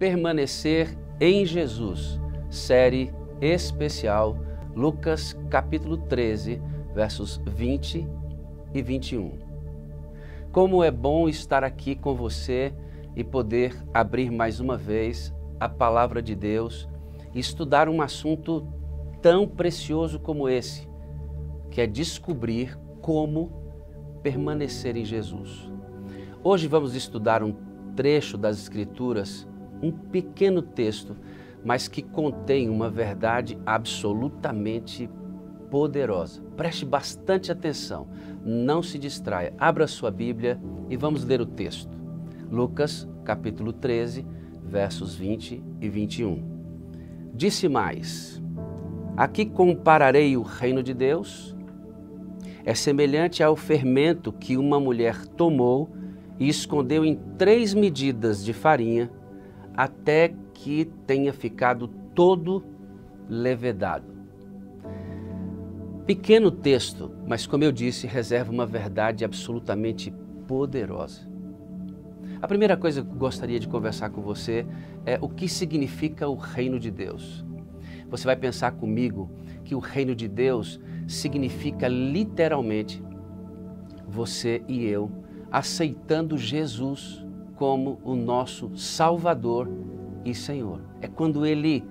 Permanecer em Jesus, série especial, Lucas capítulo 13, versos 20 e 21. Como é bom estar aqui com você e poder abrir mais uma vez a palavra de Deus e estudar um assunto tão precioso como esse, que é descobrir como permanecer em Jesus. Hoje vamos estudar um trecho das Escrituras, um pequeno texto, mas que contém uma verdade absolutamente poderosa. Preste bastante atenção, não se distraia. Abra sua Bíblia e vamos ler o texto. Lucas, capítulo 13, versos 20 e 21. Disse mais: aqui compararei o reino de Deus. É semelhante ao fermento que uma mulher tomou e escondeu em 3 medidas de farinha, até que tenha ficado todo levedado. Pequeno texto, mas como eu disse, reserva uma verdade absolutamente poderosa. A primeira coisa que eu gostaria de conversar com você é o que significa o reino de Deus. Você vai pensar comigo que o reino de Deus significa literalmente você e eu aceitando Jesus como o nosso Salvador e Senhor. É quando Ele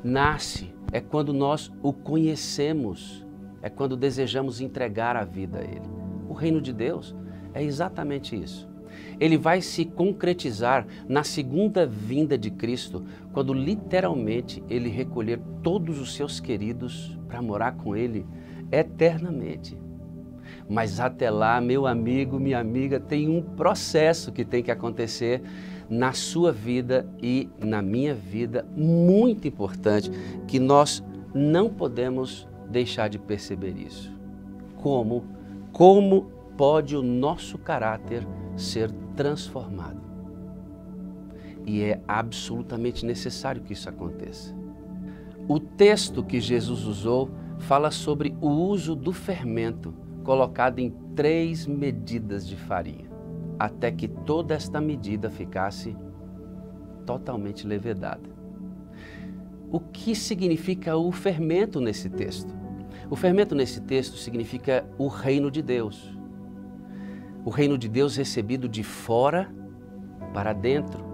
nasce, é quando nós o conhecemos, é quando desejamos entregar a vida a Ele. O reino de Deus é exatamente isso. Ele vai se concretizar na segunda vinda de Cristo, quando literalmente Ele recolher todos os seus queridos para morar com Ele eternamente. Mas até lá, meu amigo, minha amiga, tem um processo que tem que acontecer na sua vida e na minha vida, muito importante, que nós não podemos deixar de perceber isso. Como pode o nosso caráter ser transformado? E é absolutamente necessário que isso aconteça. O texto que Jesus usou fala sobre o uso do fermento colocado em 3 medidas de farinha, até que toda esta medida ficasse totalmente levedada. O que significa o fermento nesse texto? O fermento nesse texto significa o reino de Deus. O reino de Deus recebido de fora para dentro.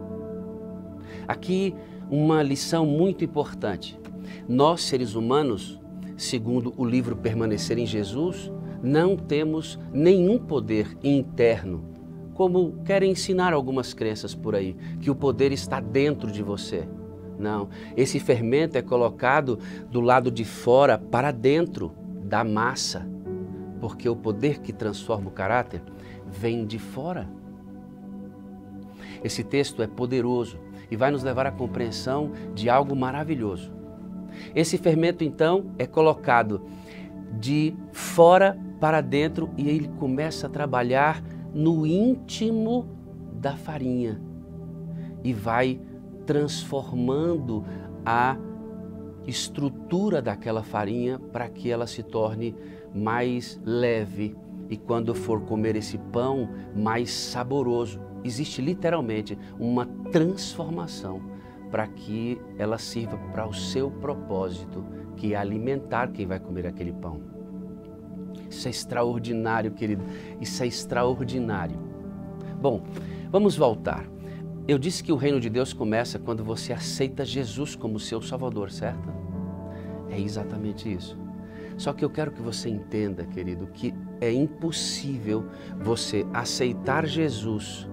Aqui uma lição muito importante. Nós, seres humanos, segundo o livro Permanecer em Jesus, não temos nenhum poder interno, como querem ensinar algumas crenças por aí, que o poder está dentro de você. Não, esse fermento é colocado do lado de fora para dentro da massa, porque o poder que transforma o caráter vem de fora. Esse texto é poderoso e vai nos levar à compreensão de algo maravilhoso. Esse fermento, então, é colocado de fora para dentro e ele começa a trabalhar no íntimo da farinha e vai transformando a estrutura daquela farinha para que ela se torne mais leve e quando for comer esse pão, mais saboroso. Existe literalmente uma transformação para que ela sirva para o seu propósito, que é alimentar quem vai comer aquele pão. Isso é extraordinário, querido. Isso é extraordinário. Bom, vamos voltar. Eu disse que o reino de Deus começa quando você aceita Jesus como seu Salvador, certo? É exatamente isso. Só que eu quero que você entenda, querido, que é impossível você aceitar Jesus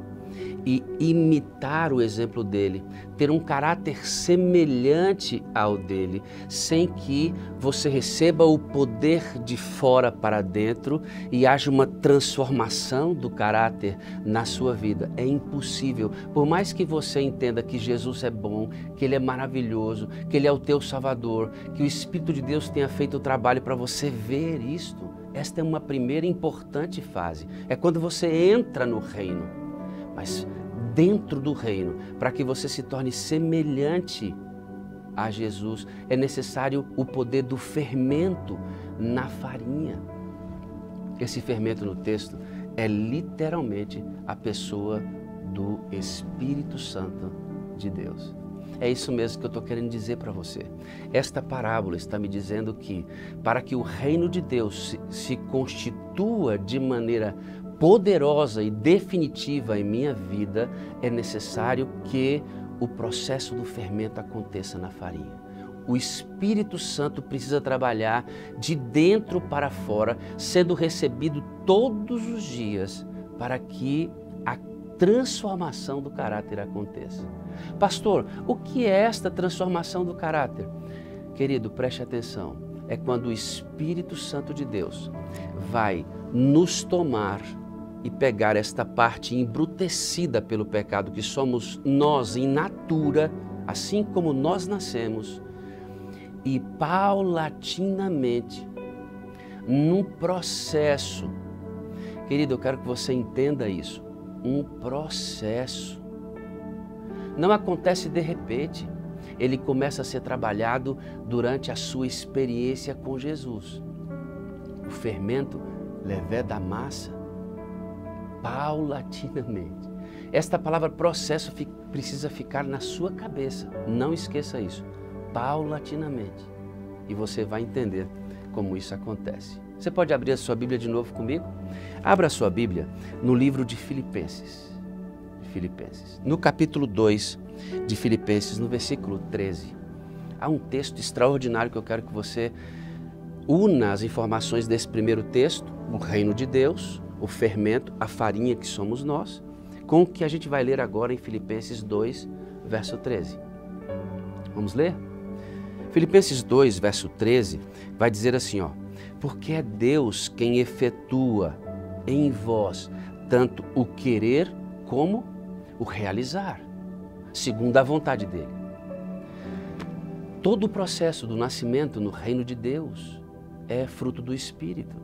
e imitar o exemplo dele, ter um caráter semelhante ao dele, sem que você receba o poder de fora para dentro e haja uma transformação do caráter na sua vida. É impossível. Por mais que você entenda que Jesus é bom, que Ele é maravilhoso, que Ele é o teu Salvador, que o Espírito de Deus tenha feito o trabalho para você ver isto, esta é uma primeira importante fase. É quando você entra no reino. Mas dentro do reino, para que você se torne semelhante a Jesus, é necessário o poder do fermento na farinha. Esse fermento no texto é literalmente a pessoa do Espírito Santo de Deus. É isso mesmo que eu estou querendo dizer para você. Esta parábola está me dizendo que para que o reino de Deus se constitua de maneira poderosa e definitiva em minha vida, é necessário que o processo do fermento aconteça na farinha. O Espírito Santo precisa trabalhar de dentro para fora, sendo recebido todos os dias para que a transformação do caráter aconteça. Pastor, o que é esta transformação do caráter? Querido, preste atenção. É quando o Espírito Santo de Deus vai nos tomar e pegar esta parte embrutecida pelo pecado que somos nós em natura, assim como nós nascemos, e paulatinamente, num processo, querido, eu quero que você entenda isso, um processo. Não acontece de repente, ele começa a ser trabalhado durante a sua experiência com Jesus. O fermento leveda a massa paulatinamente. Esta palavra processo precisa ficar na sua cabeça, não esqueça isso, paulatinamente. E você vai entender como isso acontece. Você pode abrir a sua Bíblia de novo comigo? Abra a sua Bíblia no livro de Filipenses. No capítulo 2 de Filipenses, no versículo 13. Há um texto extraordinário que eu quero que você una as informações desse primeiro texto, o reino de Deus, o fermento, a farinha que somos nós, com o que a gente vai ler agora em Filipenses 2, verso 13. Vamos ler? Filipenses 2, verso 13, vai dizer assim, ó: porque é Deus quem efetua em vós tanto o querer como o realizar, segundo a vontade dele. Todo o processo do nascimento no reino de Deus é fruto do Espírito.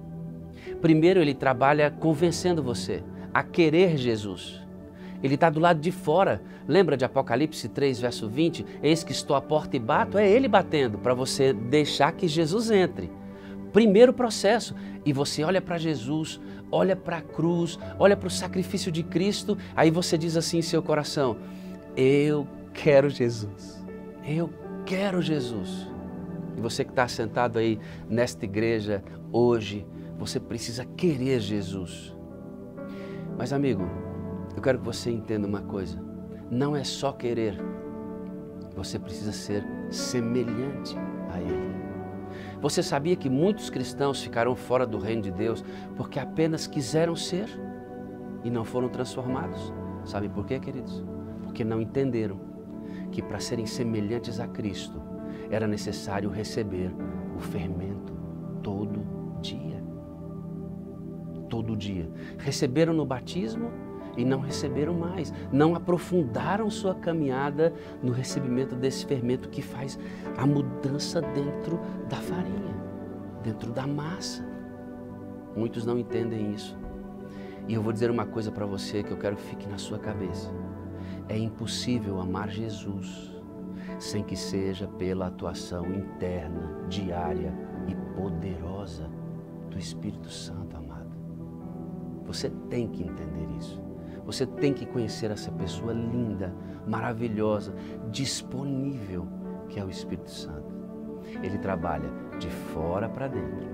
Primeiro, ele trabalha convencendo você a querer Jesus. Ele está do lado de fora. Lembra de Apocalipse 3, verso 20? Eis que estou à porta e bato. É ele batendo para você deixar que Jesus entre. Primeiro processo. E você olha para Jesus, olha para a cruz, olha para o sacrifício de Cristo. Aí você diz assim em seu coração: eu quero Jesus. Eu quero Jesus. E você que está sentado aí nesta igreja hoje, você precisa querer Jesus. Mas amigo, eu quero que você entenda uma coisa. Não é só querer. Você precisa ser semelhante a Ele. Você sabia que muitos cristãos ficaram fora do reino de Deus porque apenas quiseram ser e não foram transformados? Sabe por quê, queridos? Porque não entenderam que para serem semelhantes a Cristo era necessário receber o fermento todo dia. Todo dia. Receberam no batismo e não receberam mais. Não aprofundaram sua caminhada no recebimento desse fermento que faz a mudança dentro da farinha, dentro da massa. Muitos não entendem isso. E eu vou dizer uma coisa para você que eu quero que fique na sua cabeça. É impossível amar Jesus sem que seja pela atuação interna, diária e poderosa do Espírito Santo, amado. Você tem que entender isso. Você tem que conhecer essa pessoa linda, maravilhosa, disponível, que é o Espírito Santo. Ele trabalha de fora para dentro.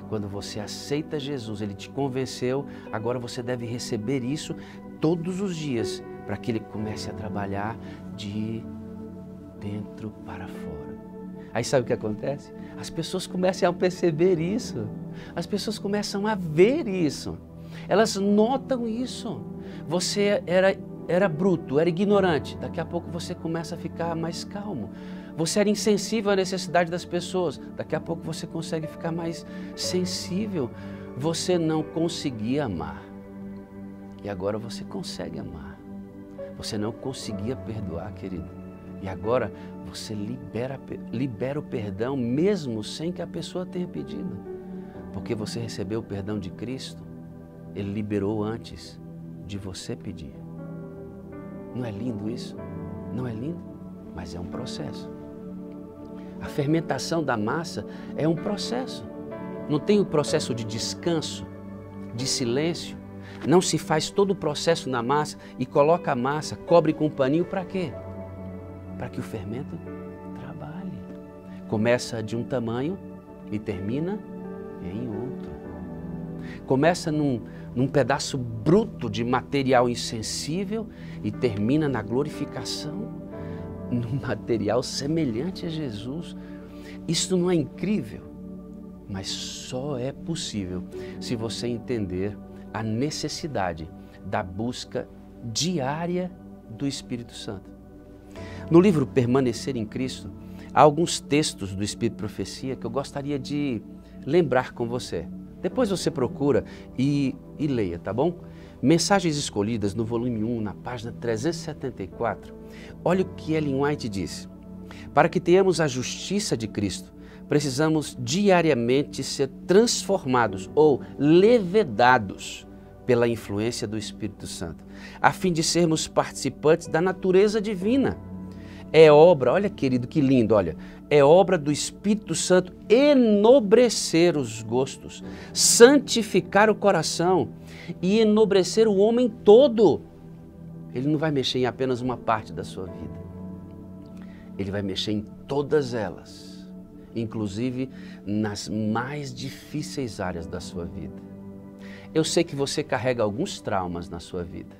Quando você aceita Jesus, Ele te convenceu, agora você deve receber isso todos os dias, para que Ele comece a trabalhar de dentro para fora. Aí sabe o que acontece? As pessoas começam a perceber isso. As pessoas começam a ver isso. Elas notam isso. Você era bruto, era ignorante. Daqui a pouco você começa a ficar mais calmo. Você era insensível à necessidade das pessoas. Daqui a pouco você consegue ficar mais sensível. Você não conseguia amar. E agora você consegue amar. Você não conseguia perdoar, querido. E agora você libera o perdão mesmo sem que a pessoa tenha pedido. Porque você recebeu o perdão de Cristo. Ele liberou antes de você pedir. Não é lindo isso? Não é lindo? Mas é um processo. A fermentação da massa é um processo. Não tem o processo de descanso, de silêncio. Não se faz todo o processo na massa e coloca a massa, cobre com um paninho para quê? para que o fermento trabalhe. Começa de um tamanho e termina em outro. Começa num pedaço bruto de material insensível e termina na glorificação, num material semelhante a Jesus. Isso não é incrível? Mas só é possível se você entender a necessidade da busca diária do Espírito Santo. No livro Permanecer em Cristo, há alguns textos do Espírito de Profecia que eu gostaria de lembrar com você. Depois você procura e leia, tá bom? Mensagens Escolhidas, no volume 1, na página 374. Olha o que Ellen White diz. Para que tenhamos a justiça de Cristo, precisamos diariamente ser transformados ou levedados pela influência do Espírito Santo, a fim de sermos participantes da natureza divina. É obra, olha querido, que lindo, olha, é obra do Espírito Santo enobrecer os gostos, santificar o coração e enobrecer o homem todo. Ele não vai mexer em apenas uma parte da sua vida. Ele vai mexer em todas elas, inclusive nas mais difíceis áreas da sua vida. Eu sei que você carrega alguns traumas na sua vida.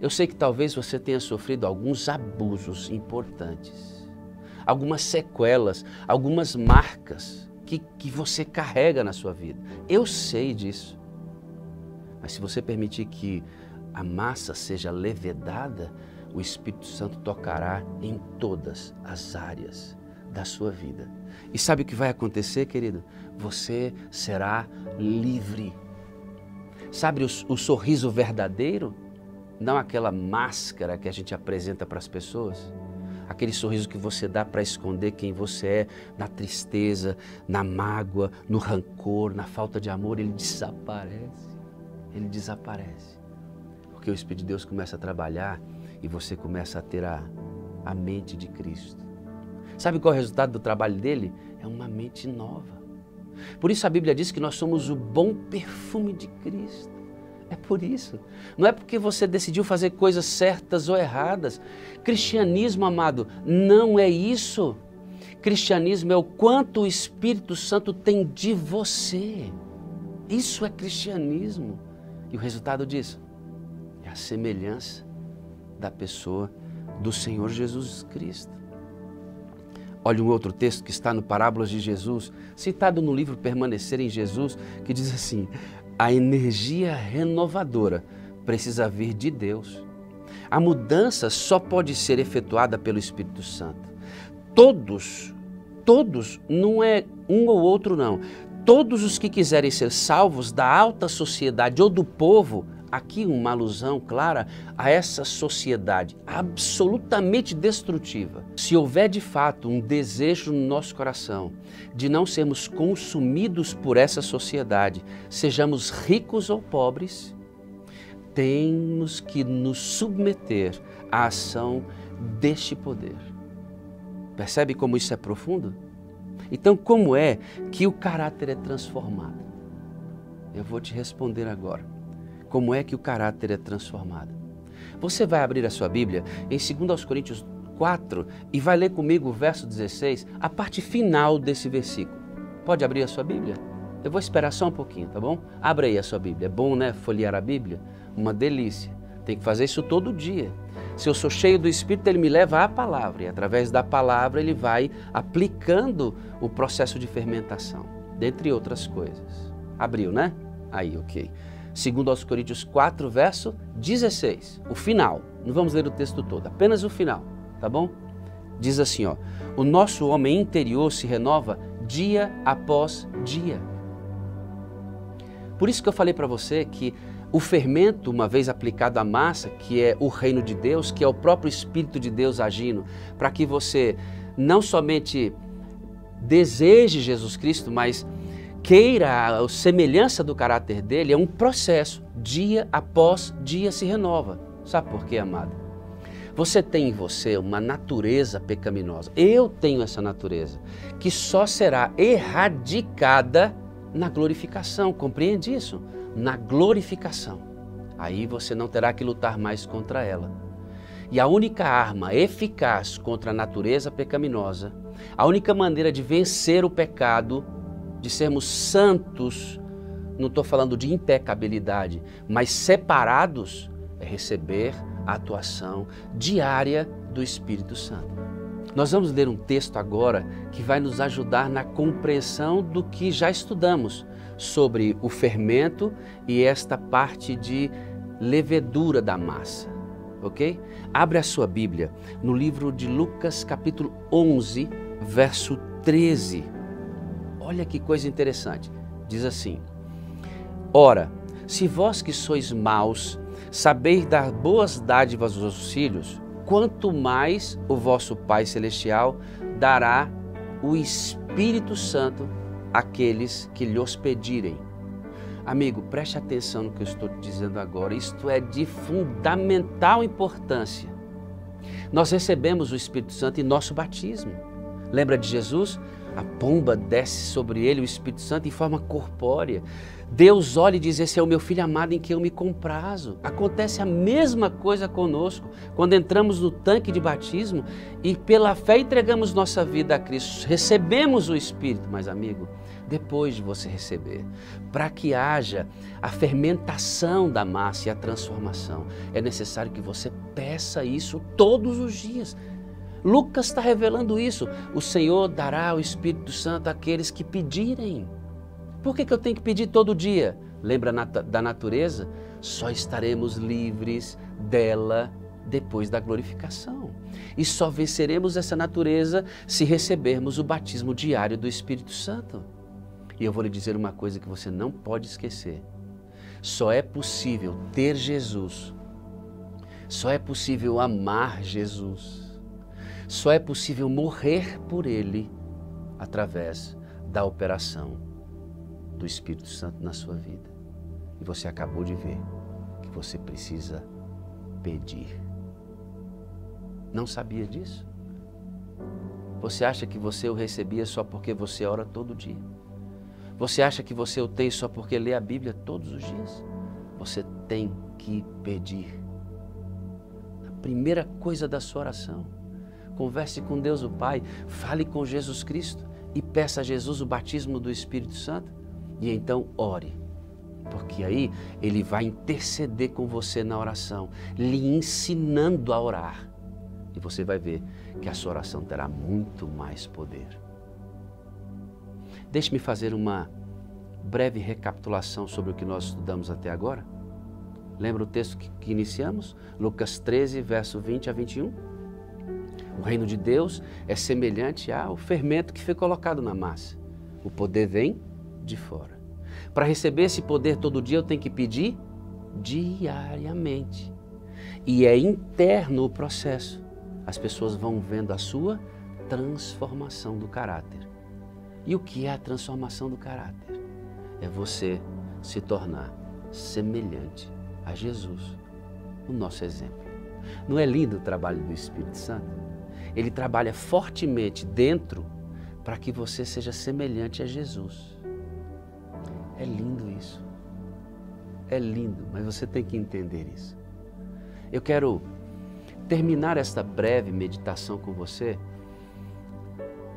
Eu sei que talvez você tenha sofrido alguns abusos importantes, algumas sequelas, algumas marcas que você carrega na sua vida. Eu sei disso. Mas se você permitir que a massa seja levedada, o Espírito Santo tocará em todas as áreas da sua vida. E sabe o que vai acontecer, querido? Você será livre. Sabe o sorriso verdadeiro? Não aquela máscara que a gente apresenta para as pessoas. Aquele sorriso que você dá para esconder quem você é na tristeza, na mágoa, no rancor, na falta de amor, ele desaparece. Ele desaparece. Porque o Espírito de Deus começa a trabalhar e você começa a ter a mente de Cristo. Sabe qual é o resultado do trabalho dele? É uma mente nova. Por isso a Bíblia diz que nós somos o bom perfume de Cristo. É por isso. Não é porque você decidiu fazer coisas certas ou erradas. Cristianismo, amado, não é isso. Cristianismo é o quanto o Espírito Santo tem de você. Isso é cristianismo. E o resultado disso é a semelhança da pessoa do Senhor Jesus Cristo. Olha um outro texto que está no Parábolas de Jesus, citado no livro Permanecer em Jesus, que diz assim: a energia renovadora precisa vir de Deus. A mudança só pode ser efetuada pelo Espírito Santo. Todos, não é um ou outro não, todos os que quiserem ser salvos da alta sociedade ou do povo, aqui uma alusão clara a essa sociedade absolutamente destrutiva. Se houver de fato um desejo no nosso coração de não sermos consumidos por essa sociedade, sejamos ricos ou pobres, temos que nos submeter à ação deste poder. Percebe como isso é profundo? Então, como é que o caráter é transformado? Eu vou te responder agora. Como é que o caráter é transformado? Você vai abrir a sua Bíblia em 2 Coríntios 4 e vai ler comigo o verso 16, a parte final desse versículo. Pode abrir a sua Bíblia? Eu vou esperar só um pouquinho, tá bom? Abra aí a sua Bíblia. É bom, né? Folhear a Bíblia. Uma delícia. Tem que fazer isso todo dia. Se eu sou cheio do Espírito, ele me leva à palavra. E através da palavra ele vai aplicando o processo de fermentação, dentre outras coisas. Abriu, né? Aí, ok. 2 Coríntios 4, verso 16, o final. Não vamos ler o texto todo, apenas o final, tá bom? Diz assim, ó: o nosso homem interior se renova dia após dia. Por isso que eu falei para você que o fermento, uma vez aplicado à massa, que é o reino de Deus, que é o próprio Espírito de Deus agindo, para que você não somente deseje Jesus Cristo, mas queira a semelhança do caráter dele, é um processo, dia após dia se renova. Sabe por quê, amado? Você tem em você uma natureza pecaminosa. Eu tenho essa natureza, que só será erradicada na glorificação. Compreende isso? Na glorificação. Aí você não terá que lutar mais contra ela. E a única arma eficaz contra a natureza pecaminosa, a única maneira de vencer o pecado, de sermos santos, não estou falando de impecabilidade, mas separados, é receber a atuação diária do Espírito Santo. Nós vamos ler um texto agora que vai nos ajudar na compreensão do que já estudamos sobre o fermento e esta parte de levedura da massa, ok? Abre a sua Bíblia no livro de Lucas, capítulo 11, verso 13. Olha que coisa interessante. Diz assim: Ora, se vós que sois maus, sabeis dar boas dádivas aos vossos filhos, quanto mais o vosso Pai Celestial dará o Espírito Santo àqueles que lhes pedirem. Amigo, preste atenção no que eu estou te dizendo agora. Isto é de fundamental importância. Nós recebemos o Espírito Santo em nosso batismo. Lembra de Jesus? A pomba desce sobre ele, o Espírito Santo, em forma corpórea. Deus olha e diz: esse é o meu filho amado em quem eu me comprazo. Acontece a mesma coisa conosco quando entramos no tanque de batismo e pela fé entregamos nossa vida a Cristo. Recebemos o Espírito, mas amigo, depois de você receber, para que haja a fermentação da massa e a transformação, é necessário que você peça isso todos os dias. Lucas está revelando isso. O Senhor dará o Espírito Santo àqueles que pedirem. Por que eu tenho que pedir todo dia? Lembra da natureza? Só estaremos livres dela depois da glorificação. E só venceremos essa natureza se recebermos o batismo diário do Espírito Santo. E eu vou lhe dizer uma coisa que você não pode esquecer. Só é possível ter Jesus. Só é possível amar Jesus. Só é possível morrer por Ele através da operação do Espírito Santo na sua vida. E você acabou de ver que você precisa pedir. Não sabia disso? Você acha que você o recebia só porque você ora todo dia? Você acha que você o tem só porque lê a Bíblia todos os dias? Você tem que pedir. A primeira coisa da sua oração. Converse com Deus o Pai, fale com Jesus Cristo e peça a Jesus o batismo do Espírito Santo e então ore, porque aí Ele vai interceder com você na oração, lhe ensinando a orar e você vai ver que a sua oração terá muito mais poder. Deixe-me fazer uma breve recapitulação sobre o que nós estudamos até agora. Lembra o texto que iniciamos? Lucas 13, verso 20 a 21? O reino de Deus é semelhante ao fermento que foi colocado na massa. O poder vem de fora. Para receber esse poder todo dia eu tenho que pedir diariamente. E é interno o processo. As pessoas vão vendo a sua transformação do caráter. E o que é a transformação do caráter? É você se tornar semelhante a Jesus, o nosso exemplo. Não é lindo o trabalho do Espírito Santo? Ele trabalha fortemente dentro para que você seja semelhante a Jesus. É lindo isso. É lindo, mas você tem que entender isso. Eu quero terminar esta breve meditação com você,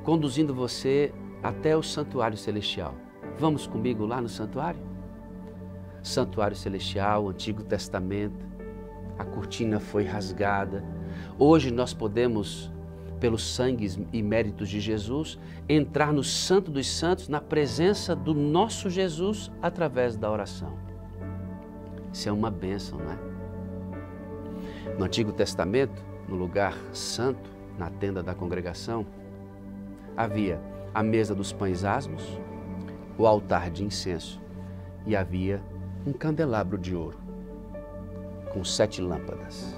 conduzindo você até o santuário celestial. Vamos comigo lá no santuário? Santuário celestial, Antigo Testamento, a cortina foi rasgada. Hoje nós podemos, pelos sangues e méritos de Jesus, entrar no Santo dos Santos, na presença do nosso Jesus, através da oração. Isso é uma bênção, não é? No Antigo Testamento, no lugar santo, na tenda da congregação, havia a mesa dos pães asmos, o altar de incenso e havia um candelabro de ouro com 7 lâmpadas.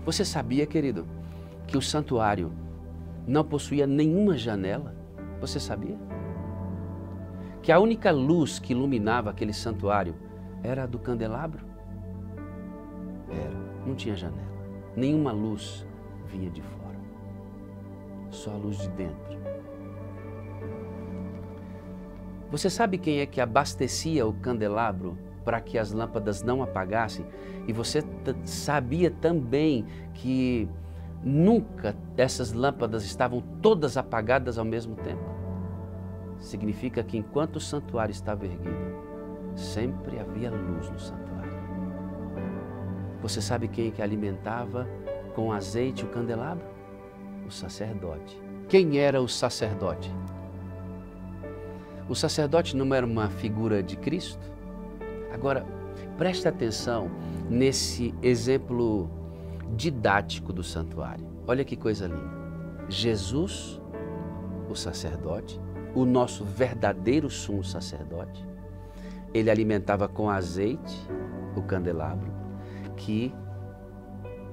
Você sabia, querido, que o santuário não possuía nenhuma janela? Você sabia? Que a única luz que iluminava aquele santuário era a do candelabro? Não tinha janela. Nenhuma luz vinha de fora. Só a luz de dentro. Você sabe quem é que abastecia o candelabro para que as lâmpadas não apagassem, e você sabia também que nunca essas lâmpadas estavam todas apagadas ao mesmo tempo. Significa que enquanto o santuário estava erguido, sempre havia luz no santuário. Você sabe quem é que alimentava com azeite o candelabro? O sacerdote. Quem era o sacerdote? O sacerdote não era uma figura de Cristo? Agora, preste atenção nesse exemplo didático do santuário. Olha que coisa linda. Jesus, o sacerdote, o nosso verdadeiro sumo sacerdote, ele alimentava com azeite o candelabro, que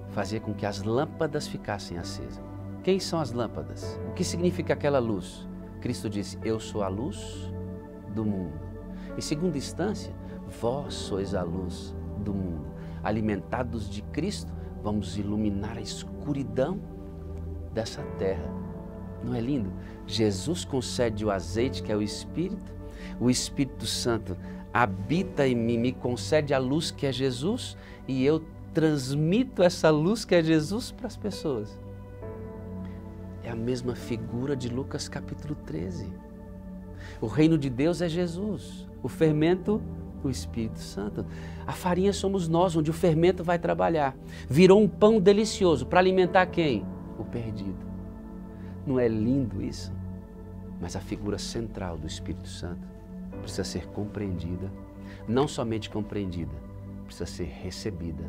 fazia com que as lâmpadas ficassem acesas. Quem são as lâmpadas? O que significa aquela luz? Cristo disse, eu sou a luz do mundo. Em segunda instância, vós sois a luz do mundo. Alimentados de Cristo, vamos iluminar a escuridão dessa terra. Não é lindo? Jesus concede o azeite, que é o Espírito Santo habita em mim, me concede a luz que é Jesus, e eu transmito essa luz que é Jesus para as pessoas. É a mesma figura de Lucas capítulo 13. O reino de Deus é Jesus, o fermento, o Espírito Santo. A farinha somos nós, onde o fermento vai trabalhar. Virou um pão delicioso para alimentar quem? O perdido. Não é lindo isso? Mas a figura central do Espírito Santo precisa ser compreendida, não somente compreendida, precisa ser recebida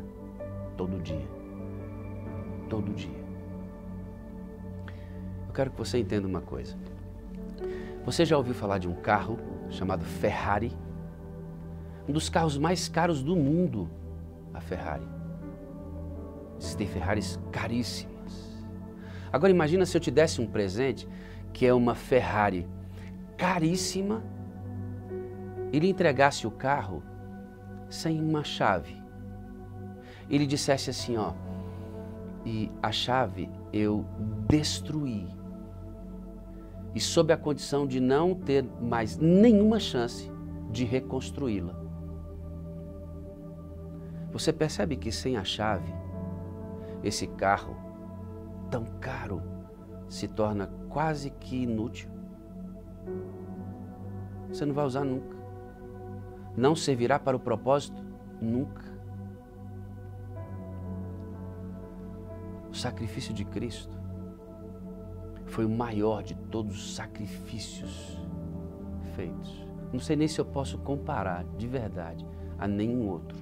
todo dia. Todo dia. Eu quero que você entenda uma coisa. Você já ouviu falar de um carro chamado Ferrari? Um dos carros mais caros do mundo, a Ferrari. Existem Ferraris caríssimas. Agora imagina se eu te desse um presente que é uma Ferrari caríssima e lhe entregasse o carro sem uma chave. E lhe dissesse assim, ó, e a chave eu destruí. E sob a condição de não ter mais nenhuma chance de reconstruí-la. Você percebe que sem a chave, esse carro tão caro se torna quase que inútil. Você não vai usar nunca. Não servirá para o propósito nunca. O sacrifício de Cristo foi o maior de todos os sacrifícios feitos. Não sei nem se eu posso comparar de verdade a nenhum outro.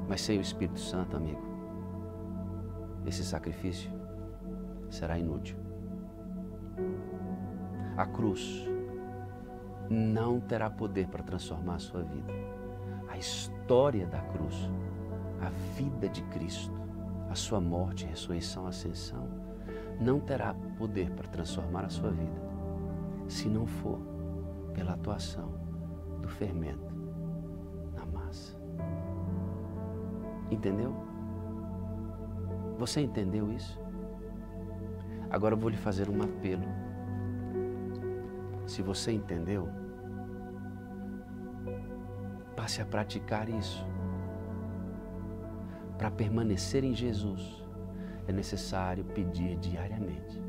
Mas sem o Espírito Santo, amigo, esse sacrifício será inútil. A cruz não terá poder para transformar a sua vida. A história da cruz, a vida de Cristo, a sua morte, ressurreição, ascensão, não terá poder para transformar a sua vida, se não for pela atuação do fermento na massa. Entendeu? Você entendeu isso? Agora eu vou lhe fazer um apelo. Se você entendeu, passe a praticar isso. Para permanecer em Jesus, é necessário pedir diariamente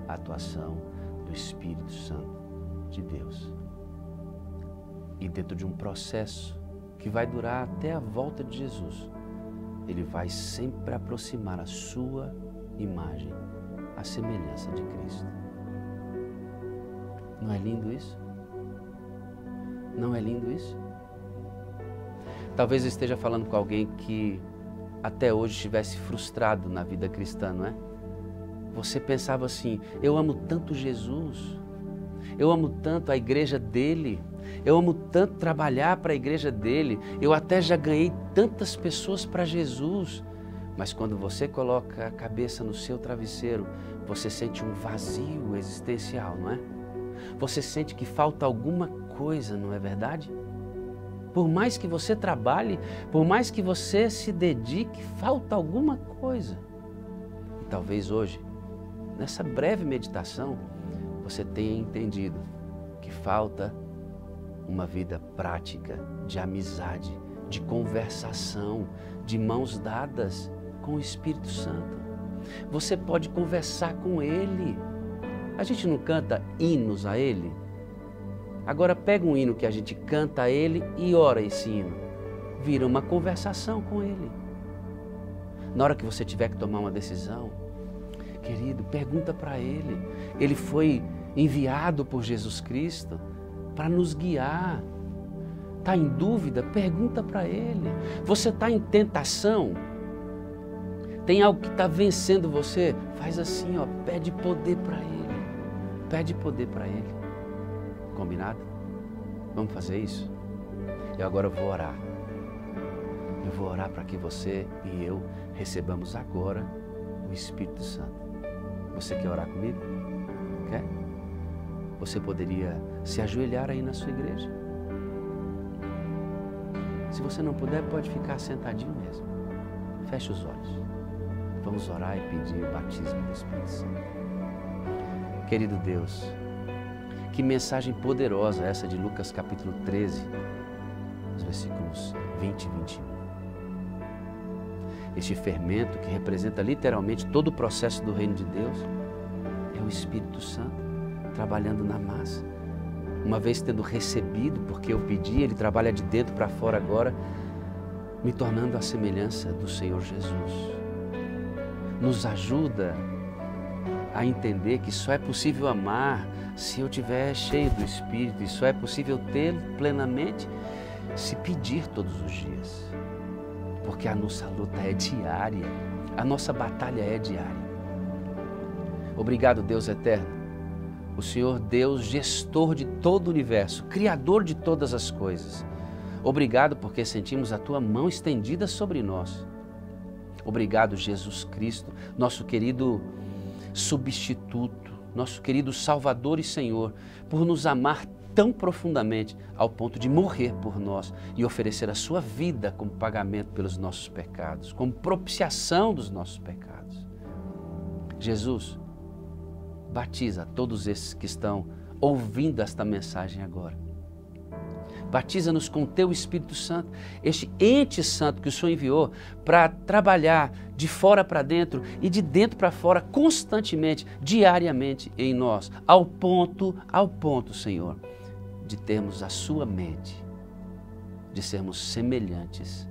a atuação do Espírito Santo de Deus. E dentro de um processo que vai durar até a volta de Jesus, ele vai sempre aproximar a sua imagem, a semelhança de Cristo. Não é lindo isso? Não é lindo isso? Talvez eu esteja falando com alguém que até hoje estivesse frustrado na vida cristã, não é? Você pensava assim, eu amo tanto Jesus, eu amo tanto a igreja dele, eu amo tanto trabalhar para a igreja dele, eu até já ganhei tantas pessoas para Jesus, mas quando você coloca a cabeça no seu travesseiro, você sente um vazio existencial, não é? Você sente que falta alguma coisa, não é verdade? Por mais que você trabalhe, por mais que você se dedique, falta alguma coisa. E talvez hoje, nessa breve meditação, você tenha entendido que falta uma vida prática de amizade, de conversação, de mãos dadas com o Espírito Santo. Você pode conversar com Ele. A gente não canta hinos a Ele? Agora pega um hino que a gente canta a Ele e ora esse hino. Vira uma conversação com Ele. Na hora que você tiver que tomar uma decisão, querido, pergunta para Ele. Ele foi enviado por Jesus Cristo para nos guiar. Está em dúvida? Pergunta para Ele. Você está em tentação? Tem algo que está vencendo você? Faz assim, ó, pede poder para Ele. Pede poder para Ele. Combinado? Vamos fazer isso? Eu agora vou orar. Eu vou orar para que você e eu recebamos agora o Espírito Santo. Você quer orar comigo? Quer? Você poderia se ajoelhar aí na sua igreja? Se você não puder, pode ficar sentadinho mesmo. Feche os olhos. Vamos orar e pedir o batismo do Espírito Santo. Querido Deus, que mensagem poderosa essa de Lucas capítulo 13, os versículos 20 e 21. Este fermento que representa literalmente todo o processo do reino de Deus é o Espírito Santo trabalhando na massa. Uma vez tendo recebido, porque eu pedi, Ele trabalha de dentro para fora agora, me tornando a semelhança do Senhor Jesus. Nos ajuda a entender que só é possível amar se eu estiver cheio do Espírito, e só é possível tê-lo plenamente se pedir todos os dias. Porque a nossa luta é diária, a nossa batalha é diária. Obrigado, Deus eterno, o Senhor Deus, gestor de todo o universo, criador de todas as coisas. Obrigado porque sentimos a Tua mão estendida sobre nós. Obrigado, Jesus Cristo, nosso querido substituto, nosso querido Salvador e Senhor, por nos amar tão profundamente ao ponto de morrer por nós e oferecer a sua vida como pagamento pelos nossos pecados, como propiciação dos nossos pecados. Jesus, batiza todos esses que estão ouvindo esta mensagem agora. Batiza-nos com o Teu Espírito Santo, este ente santo que o Senhor enviou para trabalhar de fora para dentro e de dentro para fora constantemente, diariamente em nós, ao ponto, Senhor, de termos a Sua mente, de sermos semelhantes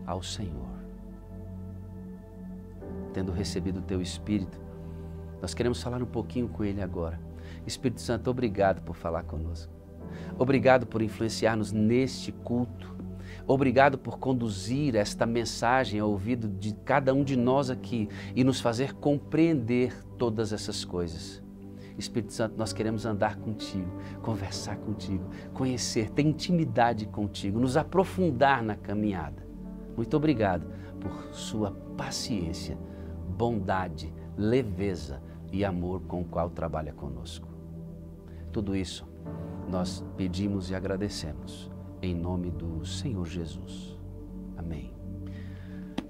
ao Senhor. Tendo recebido o Teu Espírito, nós queremos falar um pouquinho com Ele agora. Espírito Santo, obrigado por falar conosco. Obrigado por influenciar-nos neste culto. Obrigado por conduzir esta mensagem ao ouvido de cada um de nós aqui e nos fazer compreender todas essas coisas. Espírito Santo, nós queremos andar contigo, conversar contigo, conhecer, ter intimidade contigo, nos aprofundar na caminhada. Muito obrigado por sua paciência, bondade, leveza e amor com o qual trabalha conosco. Tudo isso nós pedimos e agradecemos em nome do Senhor Jesus. Amém.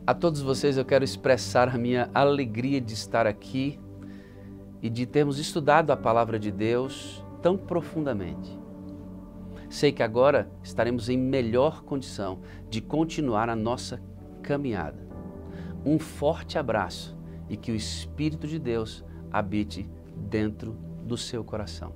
A todos vocês eu quero expressar a minha alegria de estar aqui e de termos estudado a Palavra de Deus tão profundamente. Sei que agora estaremos em melhor condição de continuar a nossa caminhada. Um forte abraço e que o Espírito de Deus habite dentro do seu coração.